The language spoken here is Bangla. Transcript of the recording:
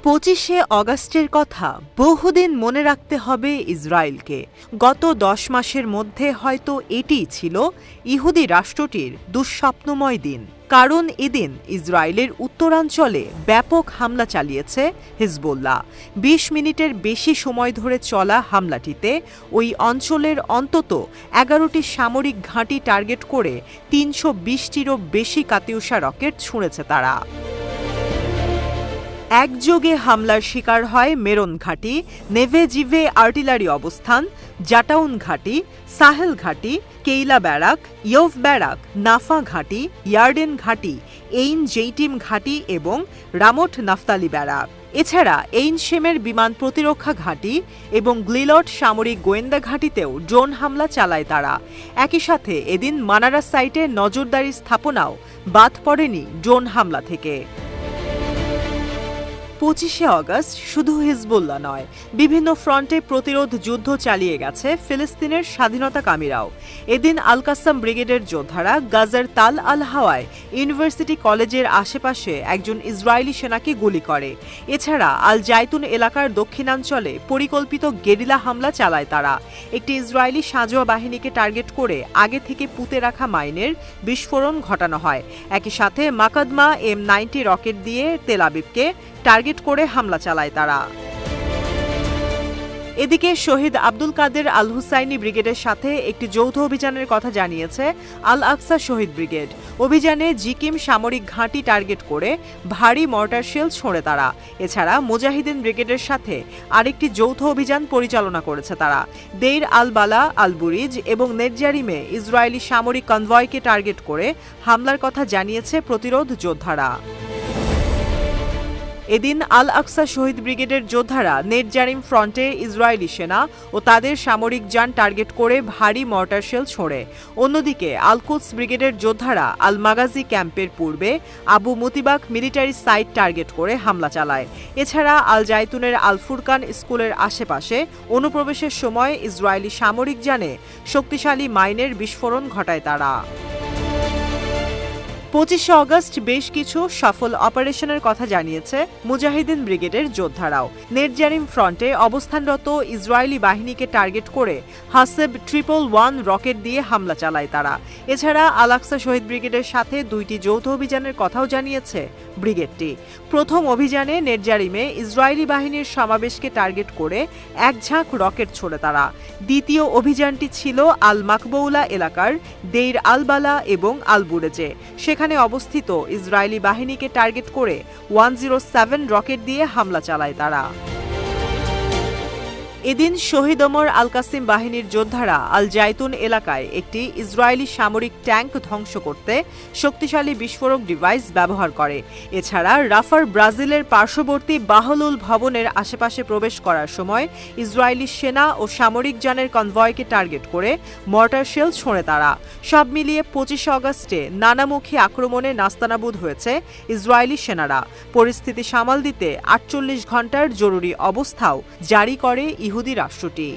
25শে অগাস্টের কথা বহুদিন মনে রাখতে হবে ইসরায়েলকে। গত 10 মাসের মধ্যে হয়তো এটিই ছিল ইহুদি রাষ্ট্রটির দুঃস্বপ্নময় দিন। কারণ এদিন ইসরায়েলের উত্তরাঞ্চলে ব্যাপক হামলা চালিয়েছে হিজবুল্লাহ। 20 মিনিটের বেশি সময় ধরে চলা হামলাটিতে ওই অঞ্চলের অন্তত 11টি সামরিক ঘাঁটি টার্গেট করে 320টিরও বেশি কাতিউষা রকেট ছুঁড়েছে তারা। একযোগে হামলার শিকার হয় মেরন ঘাঁটি, নেভেজিভে আর্টিলারি অবস্থান, জাটাউন ঘাঁটি, সাহেল ঘাঁটি, কেইলা ব্যারাক, ইয়ভ ব্যারাক, নাফা ঘাঁটি, ইয়ার্ডেন ঘাঁটি, এইন জেইটিম ঘাঁটি এবং রামোট নাফতালি ব্যারাক। এছাড়া এইন শেমের বিমান প্রতিরক্ষা ঘাঁটি এবং গ্লিলট সামরিক গোয়েন্দা ঘাঁটিতেও ড্রোন হামলা চালায় তারা। একই সাথে এদিন মানারা সাইটে নজরদারি স্থাপনাও বাদ পড়েনি ড্রোন হামলা থেকে। 25শে অগাস্ট শুধু হিজবুল্লাহ নয়, বিভিন্ন ফ্রন্টে প্রতিরোধ যুদ্ধ চালিয়ে গেছে ফিলিস্তিনের স্বাধীনতাকামীরাও। এদিন আল কাসাম ব্রিগেডের যোদ্ধারা গাজার তাল আল হাওয়ায় ইউনিভার্সিটি কলেজের আশেপাশে একজন ইসরায়েলি সেনাকে গুলি করে। এছাড়া আল জাইতুন এলাকার দক্ষিণাঞ্চলে পরিকল্পিত গেরিলা হামলা চালায় তারা। একটি ইসরায়েলি সাঁজোয়া বাহিনীকে টার্গেট করে আগে থেকে পুঁতে রাখা মাইনের বিস্ফোরণ ঘটানো হয়। একই সাথে মাকাদমা M90 রকেট দিয়ে তেল আবিবকে টার্গেট করে হামলা চালায় তারা। এদিকে শহীদ আব্দুল কাদের আল হুসাইনি ব্রিগেডের সাথে একটি যৌথ অভিযানের কথা জানিয়েছে আল আকসা শহীদ ব্রিগেড। অভিযানে জিকিম সামরিক ঘাঁটি টার্গেট করে ভারী মর্টার শেল ছোঁড়ে তারা। এছাড়া মুজাহিদিন ব্রিগেডের সাথে আরেকটি যৌথ অভিযান পরিচালনা করেছে তারা। দেইর আল বালা, আল বুরিজ এবং নেটজারিমে ইসরায়েলি সামরিক কনভয়কে টার্গেট করে হামলার কথা জানিয়েছে প্রতিরোধ যোদ্ধারা। এদিন আল আকসা শহীদ ব্রিগেডের যোদ্ধারা নেটজারিম ফ্রন্টে ইসরায়েলি সেনা ও তাদের সামরিক যান টার্গেট করে ভারী মর্টার শেল ছোড়ে। অন্যদিকে আল কুদস ব্রিগেডের যোদ্ধারা আল মাগাজি ক্যাম্পের পূর্বে আবু মুতিবাক মিলিটারি সাইট টার্গেট করে হামলা চালায়। এছাড়া আল জাইতুনের আল ফুরকান স্কুলের আশেপাশে অনুপ্রবেশের সময় ইসরায়েলি সামরিক যানে শক্তিশালী মাইনের বিস্ফোরণ ঘটায় তারা। 25শে অগাস্ট বেশ কিছু সফল অপারেশনের কথা জানিয়েছে মুজাহিদিন ব্রিগেডের যোদ্ধারাও। নেটজারিম ফ্রন্টে অবস্থানরত ইসরায়েলি বাহিনীকে টার্গেট করে হাসেব 111 রকেট দিয়ে হামলা চালায় তারা। এছাড়া আল আকসা শহীদ ব্রিগেডের সাথে 2টি যৌথ অভিযানের কথাও জানিয়েছে ব্রিগেডটি। প্রথম অভিযানে নেটজারিমে ইসরায়েলি বাহিনীর সমাবেশকে টার্গেট করে এক ঝাঁক রকেট ছোড়ে তারা। দ্বিতীয় অভিযানটি ছিল আল মাকবৌলা এলাকার দেইর আল বালা এবং আল বুরেজে। সেখানে অবস্থিত ইসরায়েলি বাহিনীকে টার্গেট করে 107 রকেট দিয়ে হামলা চালায় তারা। এদিন শহীদ ওমর আল কাসিম বাহিনীর যোদ্ধারা আল জাইতুন এলাকায় একটি ইসরায়েলি সামরিক ট্যাঙ্ক ধ্বংস করতে শক্তিশালী বিস্ফোরক ডিভাইস ব্যবহার করে। এছাড়া রাফার ব্রাজিলের পার্শ্ববর্তী বাহলুল ভবনের আশেপাশে প্রবেশ করার সময় ইসরায়েলি সেনা ও সামরিক যানের কনভয়কে টার্গেট করে মর্টার শেল ছোঁড়ে তারা। সব মিলিয়ে 25শে অগাস্টে নানামুখী আক্রমণে নাস্তানাবুদ হয়েছে ইসরায়েলি সেনারা। পরিস্থিতি সামাল দিতে 48 ঘণ্টার জরুরি অবস্থাও জারি করে ইহুদি রাষ্ট্রটি।